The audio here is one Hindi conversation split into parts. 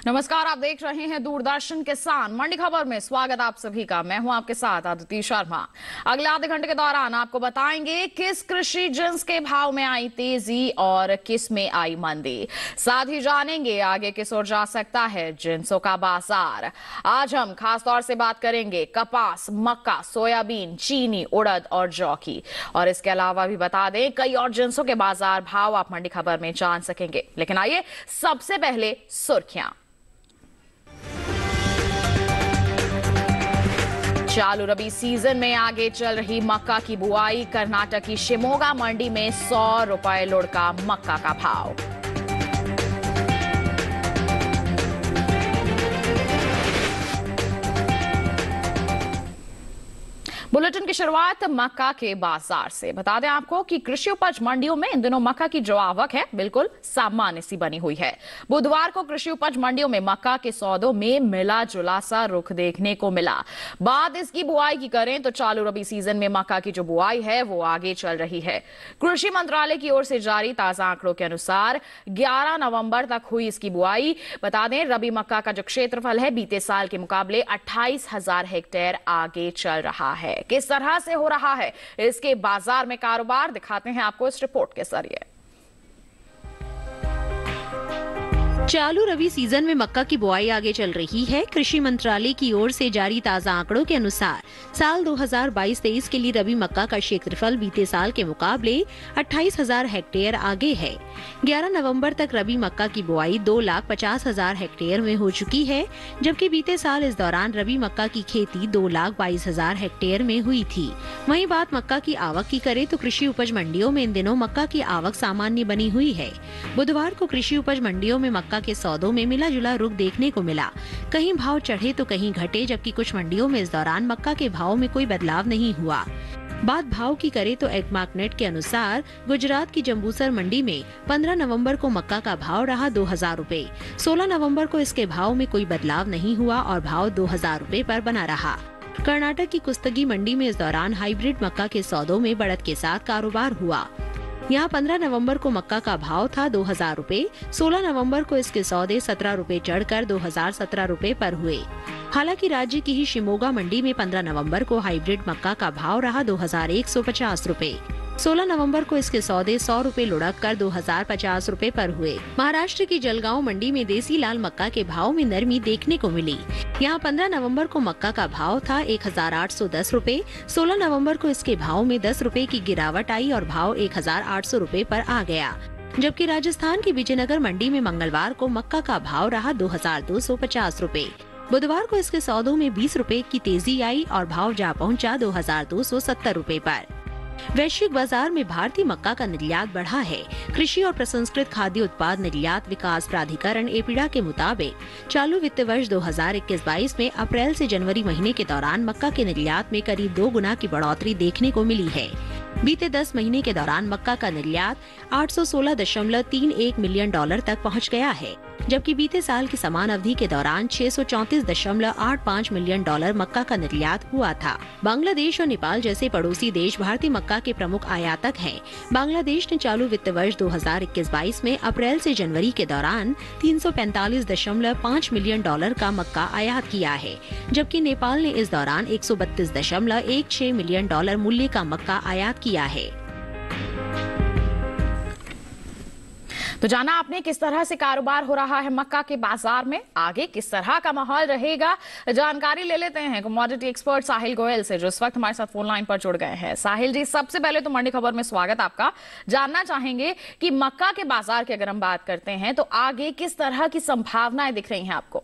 नमस्कार, आप देख रहे हैं दूरदर्शन किसान मंडी खबर में। स्वागत आप सभी का। मैं हूं आपके साथ आदिति शर्मा। अगले आधे घंटे के दौरान आपको बताएंगे किस कृषि जिन्स के भाव में आई तेजी और किस में आई मंदी। साथ ही जानेंगे आगे किस ओर जा सकता है जिन्सों का बाजार। आज हम खास तौर से बात करेंगे कपास, मक्का, सोयाबीन, चीनी, उड़द और जौ की। और इसके अलावा भी बता दें कई और जिन्सों के बाजार भाव आप मंडी खबर में जान सकेंगे। लेकिन आइए सबसे पहले सुर्खियां। चालू रबी सीजन में आगे चल रही मक्का की बुआई। कर्नाटक की शिमोगा मंडी में 100 रुपए लुढ़का मक्का का भाव। बुलेटिन की शुरुआत मक्का के बाजार से। बता दें आपको कि कृषि उपज मंडियों में इन दिनों मक्का की जो आवक है बिल्कुल सामान्य सी बनी हुई है। बुधवार को कृषि उपज मंडियों में मक्का के सौदों में मिला जुला सा रुख देखने को मिला। बात इसकी बुआई की करें तो चालू रबी सीजन में मक्का की जो बुआई है वो आगे चल रही है। कृषि मंत्रालय की ओर से जारी ताजा आंकड़ों के अनुसार 11 नवंबर तक हुई इसकी बुआई। बता दें रबी मक्का का जो क्षेत्रफल है बीते साल के मुकाबले 28,000 हेक्टेयर आगे चल रहा है। किस तरह से हो रहा है इसके बाजार में कारोबार, दिखाते हैं आपको इस रिपोर्ट के जरिए। चालू रबी सीजन में मक्का की बुआई आगे चल रही है। कृषि मंत्रालय की ओर से जारी ताजा आंकड़ों के अनुसार साल 2022-23 के लिए रबी मक्का का क्षेत्रफल बीते साल के मुकाबले 28,000 हेक्टेयर आगे है। 11 नवंबर तक रबी मक्का की बुआई 2,50,000 हेक्टेयर में हो चुकी है, जबकि बीते साल इस दौरान रबी मक्का की खेती 2,22,000 हेक्टेयर में हुई थी। वहीं बात मक्का की आवक की करे तो कृषि उपज मंडियों में इन दिनों मक्का की आवक सामान्य बनी हुई है। बुधवार को कृषि उपज मंडियों में मक्का के सौदों में मिला जुला रुख देखने को मिला। कहीं भाव चढ़े तो कहीं घटे, जबकि कुछ मंडियों में इस दौरान मक्का के भाव में कोई बदलाव नहीं हुआ। बात भाव की करे तो एग्मार्कनेट के अनुसार गुजरात की जंबूसर मंडी में 15 नवंबर को मक्का का भाव रहा 2,000 रुपए। 16 नवंबर को इसके भाव में कोई बदलाव नहीं हुआ और भाव 2,000 रुपए पर बना रहा। कर्नाटक की कुस्तगी मंडी में इस दौरान हाइब्रिड मक्का के सौदों में बढ़त के साथ कारोबार हुआ। यहाँ 15 नवंबर को मक्का का भाव था 2,000 रुपए। 16 नवंबर को इसके सौदे 17 रुपए चढ़कर 2,017 रुपए पर हुए। हालांकि राज्य की ही शिमोगा मंडी में 15 नवंबर को हाइब्रिड मक्का का भाव रहा 2,150 रुपए। 16 नवंबर को इसके सौदे 100 रुपए लुढ़क कर 2,050 रुपए पर हुए। महाराष्ट्र की जलगांव मंडी में देसी लाल मक्का के भाव में नरमी देखने को मिली। यहाँ 15 नवंबर को मक्का का भाव था 1,810 रुपए। 16 नवंबर को इसके भाव में 10 रुपए की गिरावट आई और भाव 1,800 रुपए पर आ गया। जबकि राजस्थान की विजयनगर मंडी में मंगलवार को मक्का का भाव रहा 2,250 रुपए। बुधवार को इसके सौदों में 20 रुपए की तेजी आई और भाव जा पहुंचा 2,270 रुपए पर। वैश्विक बाजार में भारतीय मक्का का निर्यात बढ़ा है। कृषि और प्रसंस्कृत खाद्य उत्पाद निर्यात विकास प्राधिकरण एपीडा के मुताबिक चालू वित्त वर्ष 2021-22 में अप्रैल से जनवरी महीने के दौरान मक्का के निर्यात में करीब 2 गुना की बढ़ोतरी देखने को मिली है। बीते 10 महीने के दौरान मक्का का निर्यात 816.31 मिलियन डॉलर तक पहुंच गया है, जबकि बीते साल की समान अवधि के दौरान 634.85 मिलियन डॉलर मक्का का निर्यात हुआ था। बांग्लादेश और नेपाल जैसे पड़ोसी देश भारतीय मक्का के प्रमुख आयातक हैं। बांग्लादेश ने चालू वित्त वर्ष 2021-22 में अप्रैल से जनवरी के दौरान 345.5 मिलियन डॉलर का मक्का आयात किया है, जबकि नेपाल ने इस दौरान 132.16 मिलियन डॉलर मूल्य का मक्का आयात किया है। तो जाना आपने किस तरह से कारोबार हो रहा है मक्का के बाजार में, आगे किस तरह का माहौल रहेगा, जानकारी ले लेते हैं कमोडिटी एक्सपर्ट साहिल गोयल से, जो इस वक्त हमारे साथ फोन लाइन पर जुड़ गए हैं। साहिल जी, सबसे पहले तो मंडी खबर में स्वागत आपका। जानना चाहेंगे कि मक्का के बाजार की अगर हम बात करते हैं तो आगे किस तरह की संभावनाएं दिख रही हैं आपको?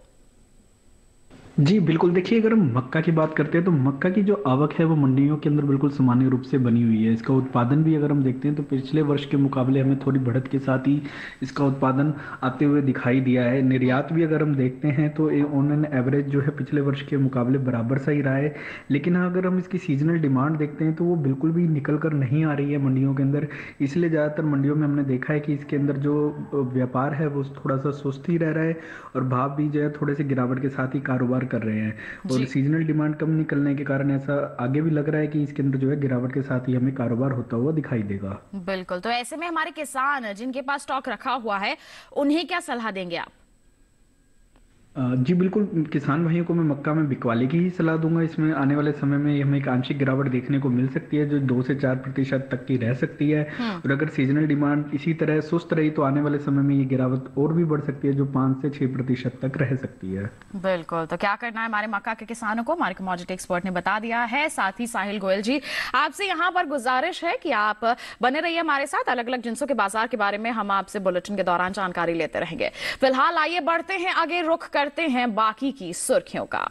जी बिल्कुल, देखिए अगर हम मक्का की बात करते हैं तो मक्का की जो आवक है वो मंडियों के अंदर बिल्कुल सामान्य रूप से बनी हुई है। इसका उत्पादन भी अगर हम देखते हैं तो पिछले वर्ष के मुकाबले हमें थोड़ी बढ़त के साथ ही इसका उत्पादन आते हुए दिखाई दिया है। निर्यात भी अगर हम देखते हैं तो ऑन एन एवरेज जो है पिछले वर्ष के मुकाबले बराबर सा ही रहा है। लेकिन अगर हम इसकी सीजनल डिमांड देखते हैं तो वो बिल्कुल भी निकल कर नहीं आ रही है मंडियों के अंदर। इसलिए ज़्यादातर मंडियों में हमने देखा है कि इसके अंदर जो व्यापार है वो थोड़ा सा सुस्त ही रह रहा है और भाव भी जो है थोड़े से गिरावट के साथ ही कारोबार कर रहे हैं। और सीजनल डिमांड कम निकलने के कारण ऐसा आगे भी लग रहा है कि इसके अंदर जो है गिरावट के साथ ही हमें कारोबार होता हुआ दिखाई देगा। बिल्कुल, तो ऐसे में हमारे किसान जिनके पास स्टॉक रखा हुआ है उन्हें क्या सलाह देंगे आप? जी बिल्कुल, किसान भाइयों को मैं मक्का में बिकवाली की ही सलाह दूंगा। इसमें आने वाले समय में हमें एक आंशिक गिरावट देखने को मिल सकती है, जो 2 से 4% तक की रह सकती है। और अगर सीजनल डिमांड इसी तरह सुस्त रही तो आने वाले समय में ये गिरावट और भी बढ़ सकती है, जो 5 से 6% तक रह सकती है। बिल्कुल, तो क्या करना है हमारे मक्का के किसानों को, हमारे कमोडिटी एक्सपर्ट ने बता दिया है। साथ ही साहिल गोयल जी, आपसे यहाँ पर गुजारिश है कि आप बने रहिए हमारे साथ। अलग अलग जिंसों के बाजार के बारे में हम आपसे बुलेटिन के दौरान जानकारी लेते रहेंगे। फिलहाल आइए बढ़ते हैं आगे, रुख करते हैं बाकी की सुर्खियों का।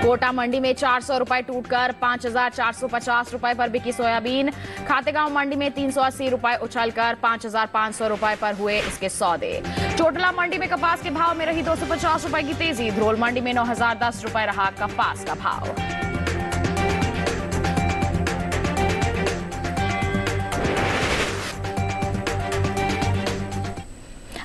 कोटा मंडी में 400 रुपए टूटकर 5,450 रुपए पर बिकी सोयाबीन। खातेगांव मंडी में 380 रुपए उछलकर 5,500 रुपए पर हुए इसके सौदे। चोटला मंडी में कपास के भाव में रही 250 रुपए की तेजी। धरोल मंडी में 9,010 रुपए रहा कपास का भाव।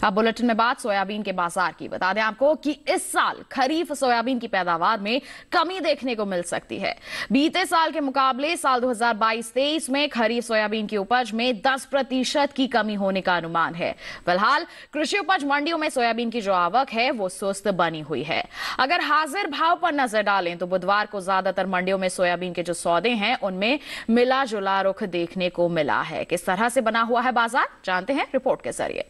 अब बुलेटिन में बात सोयाबीन के बाजार की। बता दें आपको कि इस साल खरीफ सोयाबीन की पैदावार में कमी देखने को मिल सकती है। बीते साल के मुकाबले साल 2022-23 में खरीफ सोयाबीन की उपज में 10% की कमी होने का अनुमान है। फिलहाल कृषि उपज मंडियों में सोयाबीन की जो आवक है वो सुस्त बनी हुई है। अगर हाजिर भाव पर नजर डालें तो बुधवार को ज्यादातर मंडियों में सोयाबीन के जो सौदे हैं उनमें मिला जुला रुख देखने को मिला है। किस तरह से बना हुआ है बाजार, जानते हैं रिपोर्ट के जरिए।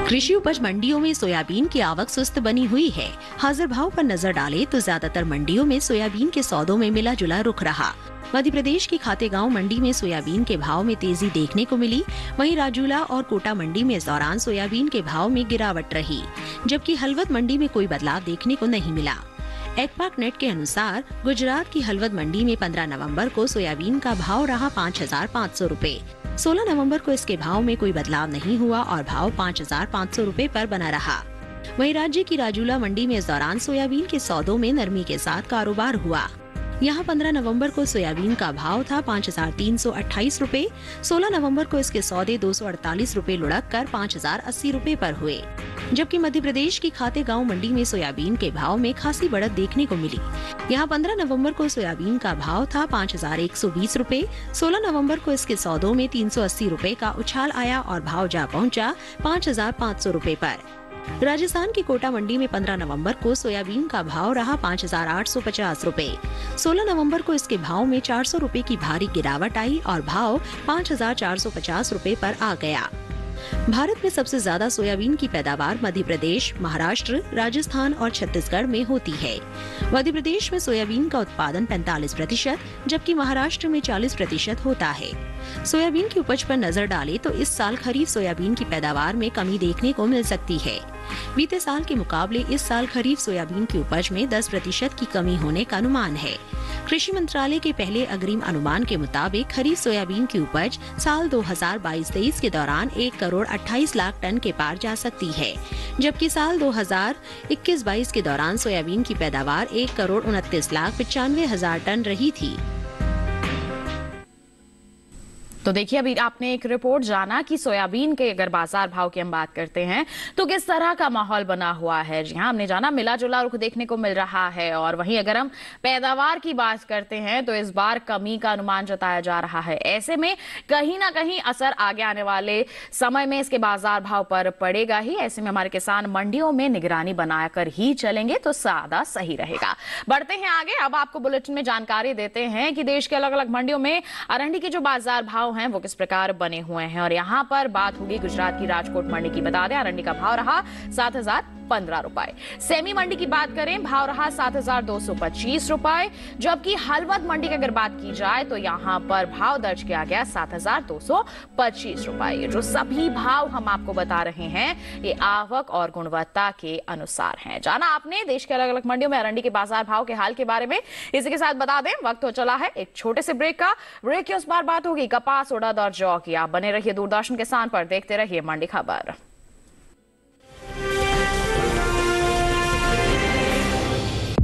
कृषि उपज मंडियों में सोयाबीन की आवक सुस्त बनी हुई है। हाजिर भाव पर नजर डालें तो ज्यादातर मंडियों में सोयाबीन के सौदों में मिला जुला रुख रहा। मध्य प्रदेश की खातेगांव मंडी में सोयाबीन के भाव में तेजी देखने को मिली। वहीं राजूला और कोटा मंडी में इस दौरान सोयाबीन के भाव में गिरावट रही, जबकि हलवद मंडी में कोई बदलाव देखने को नहीं मिला। एगपाक नेट के अनुसार गुजरात की हलवद मंडी में 15 नवंबर को सोयाबीन का भाव रहा 5,500 रुपए। 16 नवंबर को इसके भाव में कोई बदलाव नहीं हुआ और भाव 5,500 रुपए पर बना रहा। वहीं राज्य की राजूला मंडी में इस दौरान सोयाबीन के सौदों में नरमी के साथ कारोबार हुआ। यहाँ 15 नवंबर को सोयाबीन का भाव था 5,328 रुपए। 16 नवंबर को इसके सौदे 248 रुपए लुढ़क कर 5,080 रुपए पर हुए। जबकि मध्य प्रदेश की खातेगांव मंडी में सोयाबीन के भाव में खासी बढ़त देखने को मिली। यहाँ 15 नवंबर को सोयाबीन का भाव था 5,120 रुपए। 16 नवंबर को इसके सौदों में 380 रुपए का उछाल आया और भाव जा पहुंचा 5,500 रुपए पर। राजस्थान की कोटा मंडी में 15 नवंबर को सोयाबीन का भाव रहा 5,850 रुपए। 16 नवंबर को इसके भाव में 400 रुपए की भारी गिरावट आई और भाव 5,450 रुपए पर आ गया। भारत में सबसे ज्यादा सोयाबीन की पैदावार मध्य प्रदेश, महाराष्ट्र, राजस्थान और छत्तीसगढ़ में होती है। मध्य प्रदेश में सोयाबीन का उत्पादन 45%, जबकि महाराष्ट्र में 40% होता है। सोयाबीन की उपज पर नजर डालें तो इस साल खरीफ सोयाबीन की पैदावार में कमी देखने को मिल सकती है। बीते साल के मुकाबले इस साल खरीफ सोयाबीन की उपज में 10% की कमी होने का अनुमान है। कृषि मंत्रालय के पहले अग्रिम अनुमान के मुताबिक खरीफ सोयाबीन की उपज साल 2022-23 के दौरान 1,28 लाख टन के पार जा सकती है, जबकि साल 2021-22 के दौरान सोयाबीन की पैदावार 1,29,95,000 टन रही थी। तो देखिए, अभी आपने एक रिपोर्ट जाना कि सोयाबीन के अगर बाजार भाव की हम बात करते हैं तो किस तरह का माहौल बना हुआ है। जी हाँ, हमने जाना मिला जुला रुख देखने को मिल रहा है। और वहीं अगर हम पैदावार की बात करते हैं तो इस बार कमी का अनुमान जताया जा रहा है। ऐसे में कहीं ना कहीं असर आगे आने वाले समय में इसके बाजार भाव पर पड़ेगा ही। ऐसे में हमारे किसान मंडियों में निगरानी बनाकर ही चलेंगे तो ज्यादा सही रहेगा। बढ़ते हैं आगे, अब आपको बुलेटिन में जानकारी देते हैं कि देश के अलग अलग मंडियों में अरंडी के जो बाजार भाव हैं वो किस प्रकार बने हुए हैं। और यहां पर बात होगी गुजरात की राजकोट मंडी की। बता दें अरंडी का भाव रहा 7,015 रुपए। सेमी मंडी की बात करें, भाव रहा 7,225 रुपए। जबकि हलवद मंडी की अगर बात की जाए तो यहां पर भाव दर्ज किया गया 7,225 रुपए। ये जो सभी भाव हम आपको बता रहे हैं ये आवक और गुणवत्ता के अनुसार हैं। जाना आपने देश के अलग अलग मंडियों में अरंडी के बाजार भाव के हाल के बारे में। इसी के साथ बता दें वक्त हो चला है एक छोटे से ब्रेक का। ब्रेक के उस बार बात होगी कपास, उड़द और जौ की। आप बने रहिए दूरदर्शन किसान पर, देखते रहिए मंडी खबर।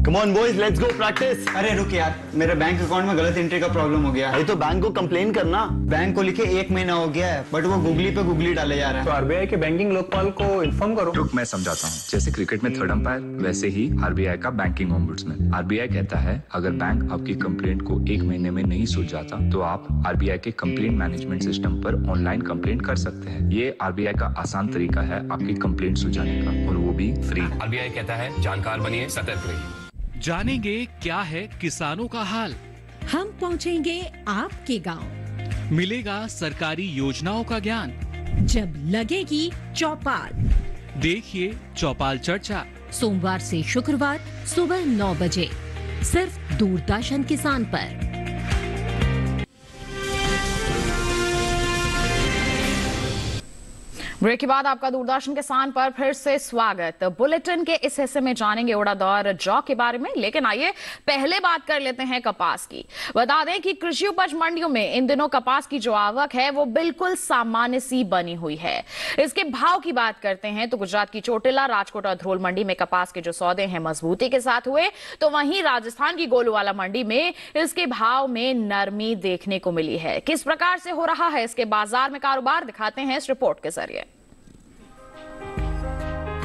Come on boys, let's go practice. अरे रुक यार, मेरे बैंक अकाउंट में गलत एंट्री का प्रॉब्लम हो गया है। भाई तो बैंक को कंप्लेन करना। बैंक को लिखे 1 महीना हो गया है, बट वो गूगली पे गूगली डाले जा रहा तो है। आरबीआई के बैंकिंग लोकपाल को इन्फॉर्म करो। रुक, मैं समझाता हूँ। जैसे क्रिकेट में थर्ड अंपायर, वैसे ही आरबीआई का बैंकिंग ओम्बुड्समैन। आरबीआई कहता है अगर बैंक आपकी कंप्लेंट को 1 महीने में नहीं सुलझाता तो आप आरबीआई के कंप्लेंट मैनेजमेंट सिस्टम पर ऑनलाइन कंप्लेंट कर सकते हैं। ये आरबीआई का आसान तरीका है आपकी कंप्लेंट सुलझाने का, और वो भी फ्री। आरबीआई कहता है जानकार बनिए, सतर्क रहिए। जानेंगे क्या है किसानों का हाल। हम पहुंचेंगे आपके गांव। मिलेगा सरकारी योजनाओं का ज्ञान। जब लगेगी चौपाल, देखिए चौपाल चर्चा सोमवार से शुक्रवार सुबह 9 बजे सिर्फ दूरदर्शन किसान पर। ब्रेक के बाद आपका दूरदर्शन किसान पर फिर से स्वागत। बुलेटिन के इस हिस्से में जानेंगे उड़ादौर जौ के बारे में, लेकिन आइए पहले बात कर लेते हैं कपास की। बता दें कि कृषि उपज मंडियों में इन दिनों कपास की जो आवक है वो बिल्कुल सामान्य सी बनी हुई है। इसके भाव की बात करते हैं तो गुजरात की चोटिला, राजकोट और धरोल मंडी में कपास के जो सौदे हैं मजबूती के साथ हुए, तो वहीं राजस्थान की गोलूवाला मंडी में इसके भाव में नरमी देखने को मिली है। किस प्रकार से हो रहा है इसके बाजार में कारोबार, दिखाते हैं इस रिपोर्ट के जरिए।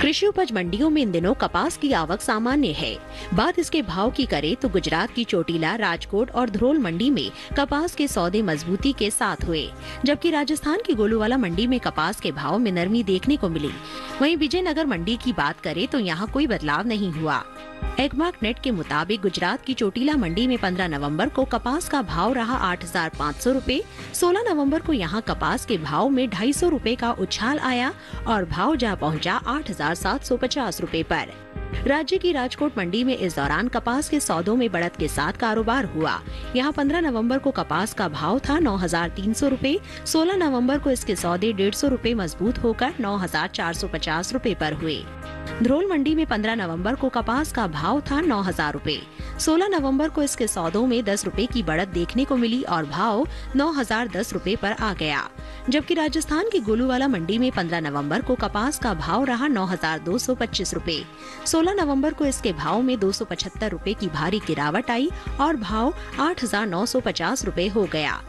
कृषि उपज मंडियों में इन दिनों कपास की आवक सामान्य है। बात इसके भाव की करें तो गुजरात की चोटिला, राजकोट और धरोल मंडी में कपास के सौदे मजबूती के साथ हुए, जबकि राजस्थान की गोलूवाला मंडी में कपास के भाव में नरमी देखने को मिली। वहीं विजयनगर मंडी की बात करें तो यहाँ कोई बदलाव नहीं हुआ। एगमार्क नेट के मुताबिक गुजरात की चोटिला मंडी में 15 नवंबर को कपास का भाव रहा 8,500 रूपए। 16 नवंबर को यहाँ कपास के भाव में 250 रूपए का उछाल आया और भाव जा पहुँचा 8,750 रूपए पर। राज्य की राजकोट मंडी में इस दौरान कपास के सौदों में बढ़त के साथ कारोबार हुआ। यहाँ 15 नवंबर को कपास का भाव था 9,300 रूपए। 16 नवंबर को इसके सौदे 150 रूपए मजबूत होकर 9,450 रूपए पर हुए। धरोल मंडी में 15 नवंबर को कपास का भाव था 9,000 रूपए। 16 नवंबर को इसके सौदों में 10 रूपए की बढ़त देखने को मिली और भाव 9,010 रूपए पर आ गया। जबकि राजस्थान की गोलूवाला मंडी में 15 नवंबर को कपास का भाव रहा 9,225 रूपए। 16 नवंबर को इसके भाव में 275 रूपए की भारी गिरावट आई और भाव 8,950 रूपए हो गया।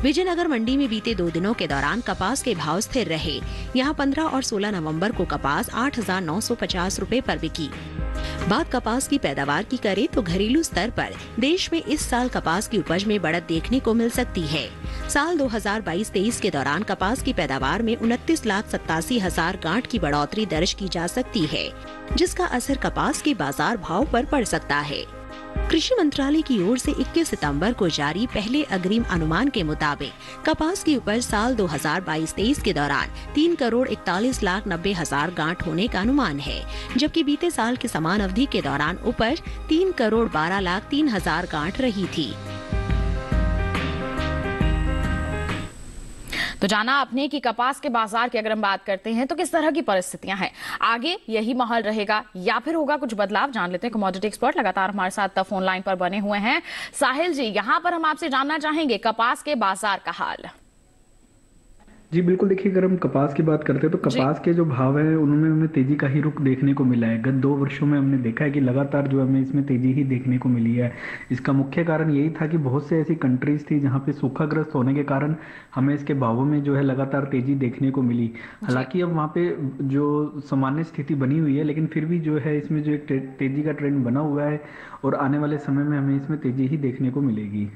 विजयनगर मंडी में बीते 2 दिनों के दौरान कपास के भाव स्थिर रहे। यहाँ 15 और 16 नवंबर को कपास 8,950 रूपए पर बिकी। बात कपास की पैदावार की करें तो घरेलू स्तर पर देश में इस साल कपास की उपज में बढ़त देखने को मिल सकती है। साल 2022-23 के दौरान कपास की पैदावार में 29,87,000 गांठ की बढ़ोतरी दर्ज की जा सकती है, जिसका असर कपास के बाजार भाव पर पड़ सकता है। कृषि मंत्रालय की ओर से 21 सितंबर को जारी पहले अग्रिम अनुमान के मुताबिक कपास की उपज साल 2022-23 के दौरान 3,41,90,000 गांठ होने का अनुमान है, जबकि बीते साल के समान अवधि के दौरान उपज 3,12,03,000 गांठ रही थी। तो जाना आपने कि कपास के बाजार की अगर हम बात करते हैं तो किस तरह की परिस्थितियां हैं, आगे यही माहौल रहेगा या फिर होगा कुछ बदलाव, जान लेते हैं। कमोडिटी एक्सपर्ट लगातार हमारे साथ फोन लाइन पर बने हुए हैं। साहिल जी, यहां पर हम आपसे जानना चाहेंगे कपास के बाजार का हाल। जी बिल्कुल, देखिए अगर हम कपास की बात करते हैं तो कपास के जो भाव है उनमें हमें तेजी का ही रुख देखने को मिला है। गत 2 वर्षों में हमने देखा है कि लगातार जो हमें इसमें तेजी ही देखने को मिली है। इसका मुख्य कारण यही था कि बहुत से ऐसी कंट्रीज थी जहां पे सूखाग्रस्त होने के कारण हमें इसके भावों में जो है लगातार तेजी देखने को मिली। हालांकि अब वहाँ पे जो सामान्य स्थिति बनी हुई है, लेकिन फिर भी जो है इसमें जो एक तेजी का ट्रेंड बना हुआ है और आने वाले समय में हमें इसमें तेजी ही देखने को मिलेगी।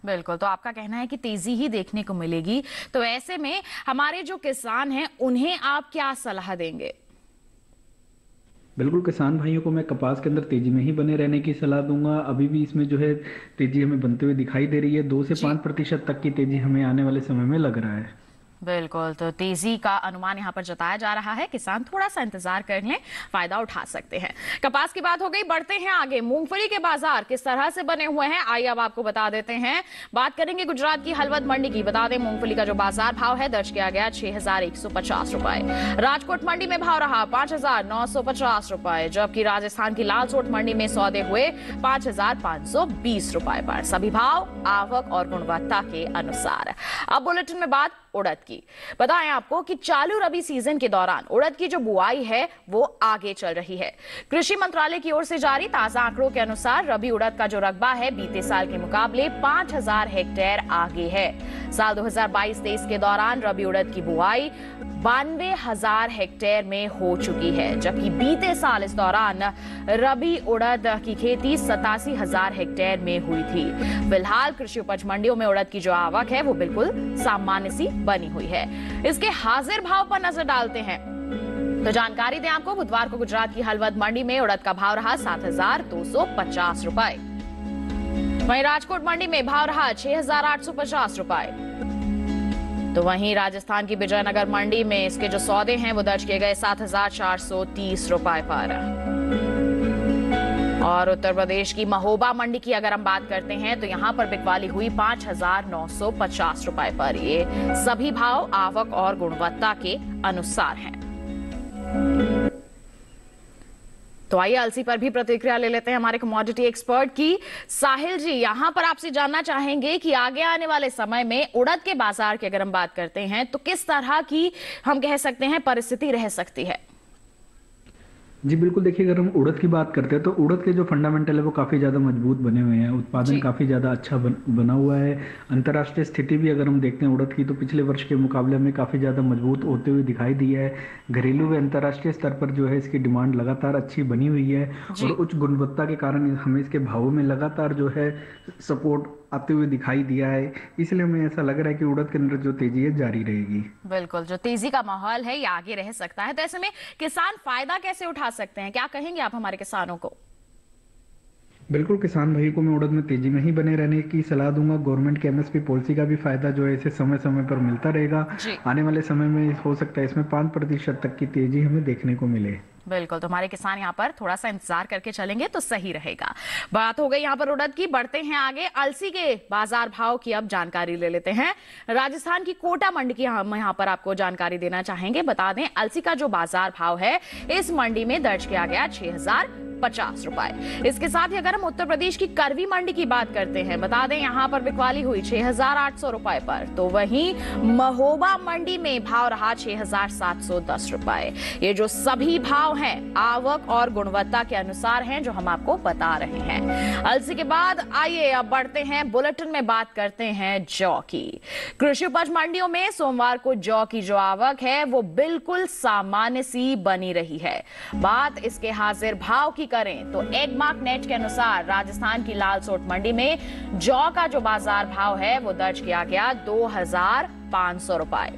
बिल्कुल, तो आपका कहना है कि तेजी ही देखने को मिलेगी। तो ऐसे में हमारे जो किसान हैं उन्हें आप क्या सलाह देंगे? बिल्कुल, किसान भाइयों को मैं कपास के अंदर तेजी में ही बने रहने की सलाह दूंगा। अभी भी इसमें जो है तेजी हमें बनते हुए दिखाई दे रही है। 2 से 5% तक की तेजी हमें आने वाले समय में लग रहा है। बिल्कुल, तो तेजी का अनुमान यहाँ पर जताया जा रहा है। किसान थोड़ा सा इंतजार कर लें, फायदा उठा सकते हैं। कपास की बात हो गई, बढ़ते हैं आगे। मूंगफली के बाजार किस तरह से बने हुए हैं, आइए अब आपको बता देते हैं। बात करेंगे गुजरात की हलवद मंडी की। बता दें मूंगफली का जो बाजार भाव है दर्ज किया गया 6,150 रुपए। राजकोट मंडी में भाव रहा 5,950 रुपए, जबकि राजस्थान की लालसोट मंडी में सौदे हुए 5,520 रुपए पर। सभी भाव आवक और गुणवत्ता के अनुसार। अब बुलेटिन में बात उड़द की। बताएं आपको कि चालू रबी सीजन के दौरान उड़द की जो बुआई है वो आगे चल रही है। कृषि मंत्रालय की ओर से जारी ताजा आंकड़ों के अनुसार रबी उड़द का जो रकबा है बीते साल के मुकाबले 5000 हेक्टेयर आगे है। साल 2022-23 के दौरान रबी उड़द की बुआई 92,000 हेक्टेयर में हो चुकी है, जबकि बीते साल इस दौरान रबी उड़द की खेती 87,000 हेक्टेयर में हुई थी। फिलहाल कृषि उपज मंडियों में उड़द की जो आवक है वो बिल्कुल सामान्य सी बनी हुई है। इसके हाजिर भाव पर नजर डालते हैं तो जानकारी दें आपको, बुधवार को गुजरात की हलवद मंडी में उड़द का भाव रहा 7,250 रुपए। वहीं राजकोट मंडी में भाव रहा 6,850 रुपए। तो वहीं राजस्थान की विजयनगर मंडी में इसके जो सौदे हैं वो दर्ज किए गए 7,430 रुपए पर। और उत्तर प्रदेश की महोबा मंडी की अगर हम बात करते हैं तो यहां पर बिकवाली हुई 5,950 रुपए पर। ये सभी भाव आवक और गुणवत्ता के अनुसार हैं। तो आइए अलसी पर भी प्रतिक्रिया ले लेते हैं हमारे कमोडिटी एक्सपर्ट की। साहिल जी, यहां पर आपसे जानना चाहेंगे कि आगे आने वाले समय में उड़द के बाजार की अगर हम बात करते हैं तो किस तरह की हम कह सकते हैं परिस्थिति रह सकती है? जी बिल्कुल, देखिए अगर हम उड़द की बात करते हैं तो उड़द के जो फंडामेंटल है वो काफ़ी ज़्यादा मजबूत बने हुए हैं। उत्पादन काफ़ी ज़्यादा अच्छा बना हुआ है। अंतर्राष्ट्रीय स्थिति भी अगर हम देखते हैं उड़द की तो पिछले वर्ष के मुकाबले में काफ़ी ज़्यादा मजबूत होते हुए दिखाई दी है। घरेलू व अंतर्राष्ट्रीय स्तर पर जो है इसकी डिमांड लगातार अच्छी बनी हुई है और उच्च गुणवत्ता के कारण हमें इसके भावों में लगातार जो है सपोर्ट आते हुए दिखाई दिया है। इसलिए हमें ऐसा लग रहा है कि उड़द के अंदर जो तेजी है जारी रहेगी। बिल्कुल, जो तेजी का माहौल है ये आगे रह सकता है। तो ऐसे में किसान फायदा कैसे उठा सकते हैं? क्या कहेंगे आप हमारे किसानों को? बिल्कुल, किसान भाई को मैं उड़द में तेजी में ही बने रहने की सलाह दूंगा। गवर्नमेंट के एमएसपी पॉलिसी का भी फायदा जो है इसे समय समय पर मिलता रहेगा। आने वाले समय में हो सकता है इसमें 5% तक की तेजी हमें देखने को मिले। बिल्कुल, तो हमारे किसान यहाँ पर थोड़ा सा इंतजार करके चलेंगे तो सही रहेगा। बात हो गई यहाँ पर उड़द की, बढ़ते हैं आगे अलसी के बाजार भाव की अब जानकारी ले लेते हैं। राजस्थान की कोटा मंडी की हम यहाँ पर आपको जानकारी देना चाहेंगे। बता दें अलसी का जो बाजार भाव है इस मंडी में दर्ज किया गया 6,050 रुपए। इसके साथ ही अगर हम उत्तर प्रदेश की करवी मंडी की बात करते हैं, बता दें यहाँ पर बिकवाली हुई 6,800 रुपए पर। तो वहीं महोबा मंडी में भाव रहा 6,710 रुपए। ये जो सभी भाव हैं आवक और गुणवत्ता के अनुसार हैं जो हम आपको बता रहे हैं। अलसी के बाद आइए अब बढ़ते हैं बुलेटिन में, बात करते हैं जौ की। कृषि उपज मंडियों में सोमवार को जौ की जो आवक है वो बिल्कुल सामान्य सी बनी रही है। बात इसके हाजिर भाव की करें तो एगमार्क नेट के अनुसार राजस्थान की लालसोट मंडी में जौ का जो बाजार भाव है वो दर्ज किया गया 2,500 रुपए।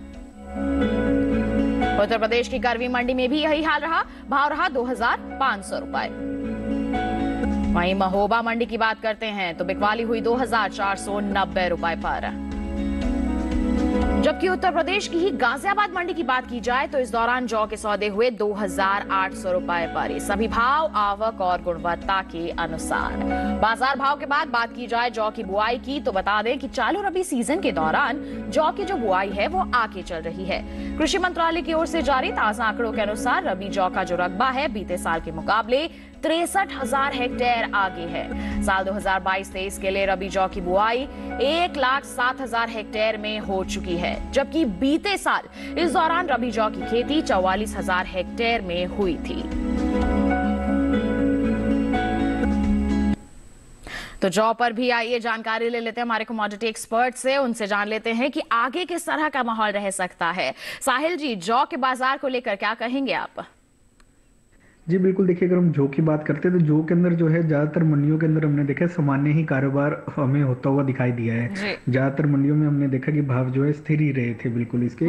उत्तर प्रदेश की करवी मंडी में भी यही हाल रहा, भाव रहा 2,500 रुपए। वहीं महोबा मंडी की बात करते हैं तो बिकवाली हुई 2,490 रुपए पर। जबकि उत्तर प्रदेश की ही गाजियाबाद मंडी की बात की जाए तो इस दौरान जौ के सौदे हुए 2,800 रुपए पर। ये सभी भाव आवक और गुणवत्ता के अनुसार। बाजार भाव के बाद बात की जाए जौ की बुआई की तो बता दें कि चालू रबी सीजन के दौरान जौ की जो बुआई है वो आगे चल रही है। कृषि मंत्रालय की ओर से जारी ताजा आंकड़ों के अनुसार रबी जौ का जो रकबा है बीते साल के मुकाबले 63,000 हेक्टेयर आगे है। साल 2022-23 के लिए रबी जौ की बुआई 1,07,000 हेक्टेयर में हो चुकी है, जबकि बीते साल इस दौरान रबी जौ की खेती 44,000 हेक्टेयर में हुई थी। तो जौ पर भी आइए जानकारी ले लेते हैं हमारे कमोडिटी एक्सपर्ट से, उनसे जान लेते हैं कि आगे किस तरह का माहौल रह सकता है। साहिल जी, जौ के बाजार को लेकर क्या कहेंगे आप? जी बिल्कुल, देखिए अगर हम जौ की बात करते हैं तो जौ के अंदर जो है ज्यादातर मंडियों के अंदर हमने देखा सामान्य ही कारोबार हमें होता हुआ दिखाई दिया है। ज्यादातर मंडियों में हमने देखा कि भाव जो है स्थिर ही रहे थे बिल्कुल इसके।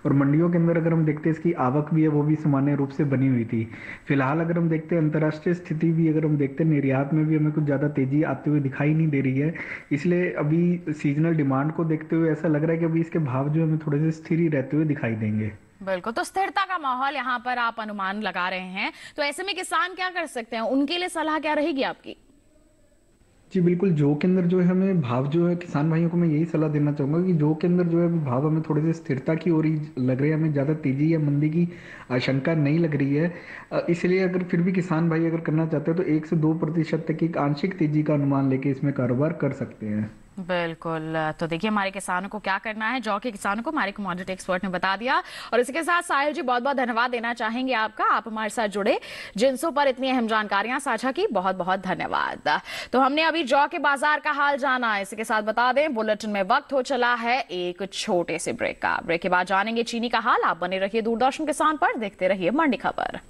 और मंडियों के अंदर अगर हम देखते हैं इसकी आवक भी है वो भी सामान्य रूप से बनी हुई थी। फिलहाल अगर हम देखते हैं अंतर्राष्ट्रीय स्थिति भी अगर हम देखते हैं निर्यात में भी हमें कुछ ज्यादा तेजी आते हुए दिखाई नहीं दे रही है। इसलिए अभी सीजनल डिमांड को देखते हुए ऐसा लग रहा है कि अभी इसके भाव जो हमें थोड़े से स्थिर ही रहते हुए दिखाई देंगे। बिल्कुल, तो स्थिरता का माहौल यहाँ पर आप अनुमान लगा रहे हैं, तो ऐसे में किसान क्या कर सकते हैं, उनके लिए सलाह क्या रहेगी आपकी? जी बिल्कुल, जौ के अंदर जो है हमें भाव जो है किसान भाइयों को मैं यही सलाह देना चाहूंगा कि जौ के अंदर जो है भाव हमें थोड़ी सी स्थिरता की ओर ही लग रही है। हमें ज्यादा तेजी या मंदी की आशंका नहीं लग रही है। इसलिए अगर फिर भी किसान भाई अगर करना चाहते हैं तो 1 से 2% तक की आंशिक तेजी का अनुमान लेके इसमें कारोबार कर सकते हैं। बिल्कुल। तो देखिए हमारे किसानों को क्या करना है, जौ के किसानों को हमारे कमोडिटी एक्सपर्ट ने बता दिया। और इसके साथ साहिल जी बहुत बहुत धन्यवाद देना चाहेंगे आपका, आप हमारे साथ जुड़े, जिनसों पर इतनी अहम जानकारियां साझा की, बहुत बहुत धन्यवाद। तो हमने अभी जौ के बाजार का हाल जाना, इसके साथ बता दें बुलेटिन में वक्त हो चला है एक छोटे से ब्रेक का। ब्रेक के बाद जानेंगे चीनी का हाल। आप बने रहिए दूरदर्शन किसान पर, देखते रहिए मंडी खबर।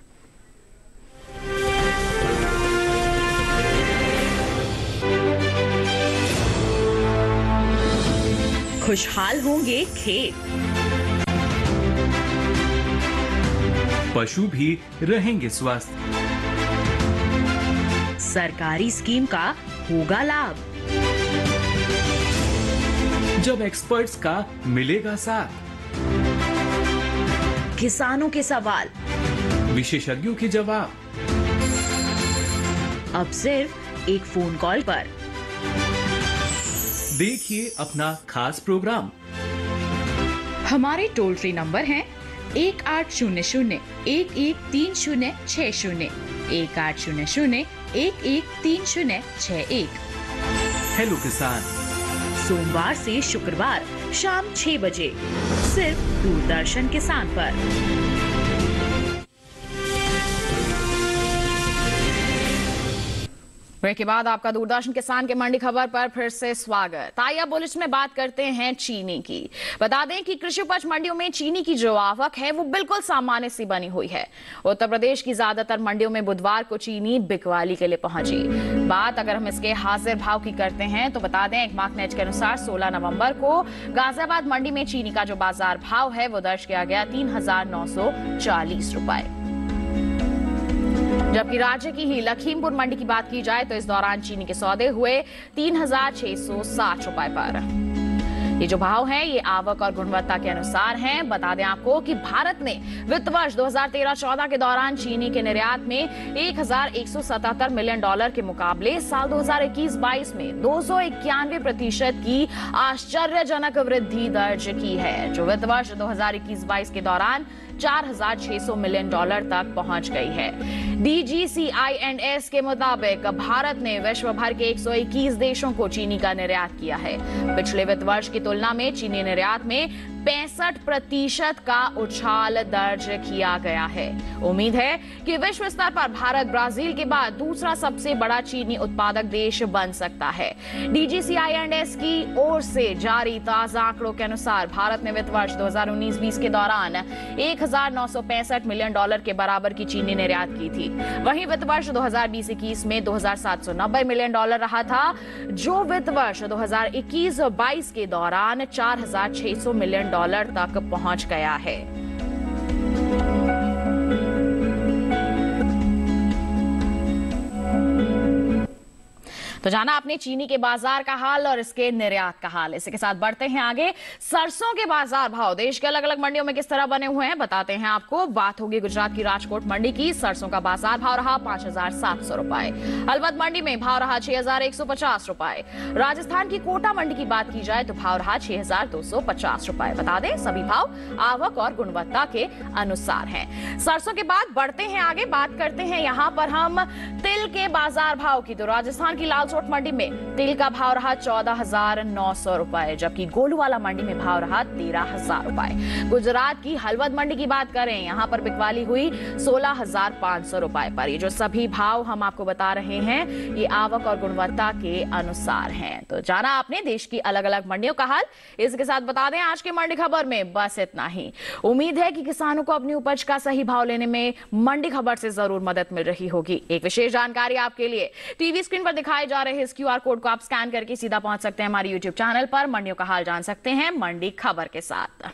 खुशहाल होंगे खेत, पशु भी रहेंगे स्वस्थ, सरकारी स्कीम का होगा लाभ, जब एक्सपर्ट्स का मिलेगा साथ, किसानों के सवाल, विशेषज्ञों के जवाब, अब सिर्फ एक फोन कॉल पर। देखिए अपना खास प्रोग्राम। हमारे टोल फ्री नंबर हैं 1800-113060, 1800-113061। हेलो किसान, सोमवार से शुक्रवार शाम 6 बजे सिर्फ दूरदर्शन किसान पर। ब्रेक के बाद आपका दूरदर्शन किसान के मंडी खबर पर फिर से स्वागत। आइए अब बुलेटिन में बात करते हैं चीनी की। बता दें कि कृषि उपज मंडियों में चीनी की जो आवक है वो बिल्कुल सामान्य सी बनी हुई है। उत्तर प्रदेश की ज्यादातर मंडियों में बुधवार को चीनी बिकवाली के लिए पहुंची। बात अगर हम इसके हाजिर भाव की करते हैं तो बता दें एक मार्कनेट के अनुसार 16 नवंबर को गाजियाबाद मंडी में चीनी का जो बाजार भाव है वो दर्ज किया गया 3,940 रुपए। जबकि राज्य की ही लखीमपुर मंडी की बात की जाए तो इस दौरान चीनी के सौदे हुए 3,660 रुपए पर। ये जो भाव हैं ये आवक और गुणवत्ता के अनुसार हैं। बता दें आपको कि भारत ने वित्त वर्ष 2013-14 के दौरान चीनी के निर्यात में 1,177 मिलियन डॉलर के मुकाबले साल 2021-22 में 291% की आश्चर्यजनक वृद्धि दर्ज की है, जो वित्त वर्ष 2021-22 के दौरान 4,600 मिलियन डॉलर तक पहुंच गई है। DGCINS के मुताबिक भारत ने विश्व भर के 121 देशों को चीनी का निर्यात किया है। पिछले वित्त वर्ष की तुलना में चीनी निर्यात में 65% का उछाल दर्ज किया गया है। उम्मीद है कि विश्व स्तर पर भारत ब्राजील के बाद दूसरा सबसे बड़ा चीनी उत्पादक देश बन सकता है। DGCINS की ओर से जारी ताजा आंकड़ों के अनुसार भारत ने वित्त वर्ष 2019-20 के दौरान 1,965 मिलियन डॉलर के बराबर की चीनी निर्यात की थी। वहीं वित्त वर्ष 2020-21 में 2,790 मिलियन डॉलर रहा था, जो वित्त वर्ष 2021-22 के दौरान 4,600 मिलियन डॉलर तक पहुंच गया है। तो जाना आपने चीनी के बाजार का हाल और इसके निर्यात का हाल। इसके साथ बढ़ते हैं आगे। सरसों के बाजार भाव देश के अलग अलग मंडियों में किस तरह बने हुए हैं बताते हैं आपको। बात होगी गुजरात की राजकोट मंडी की। सरसों का बाजार भाव रहा 5,700 रुपए। अलवद मंडी में भाव रहा 6,150 रुपए। राजस्थान की कोटा मंडी की बात की जाए तो भाव रहा 6,250 रुपए। बता दें सभी भाव आवक और गुणवत्ता के अनुसार हैं। सरसों के बाद बढ़ते हैं आगे, बात करते हैं यहाँ पर हम तिल के बाजार भाव की। तो राजस्थान की लाल मंडी में तिल का भाव रहा 14,900 रुपए, जबकि गोलूवाला मंडी में भाव रहा 13,000 रुपए। गुजरात की हलवद मंडी की बात करें, यहां पर बिकवाली हुई 16,500 रुपए पर। ये जो सभी भाव हम आपको बता रहे हैं ये आवक और गुणवत्ता के अनुसार हैं। तो जाना आपने देश की अलग अलग मंडियों का हाल। इसके साथ बता दें आज के मंडी खबर में बस इतना ही। उम्मीद है कि किसानों को अपनी उपज का सही भाव लेने में मंडी खबर से जरूर मदद मिल रही होगी। एक विशेष जानकारी आपके लिए, टीवी स्क्रीन पर दिखाए जा रहे इस QR कोड को आप स्कैन करके सीधा पहुंच सकते हैं हमारे YouTube चैनल पर। मंडियों का हाल जान सकते हैं मंडी खबर के साथ।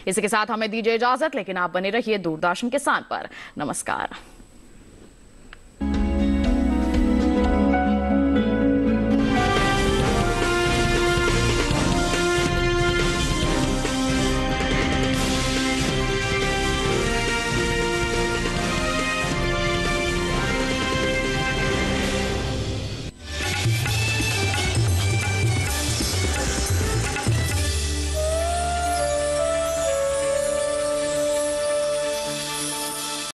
इसी के साथ हमें दीजिए इजाजत, लेकिन आप बने रहिए दूरदर्शन किसान पर। नमस्कार।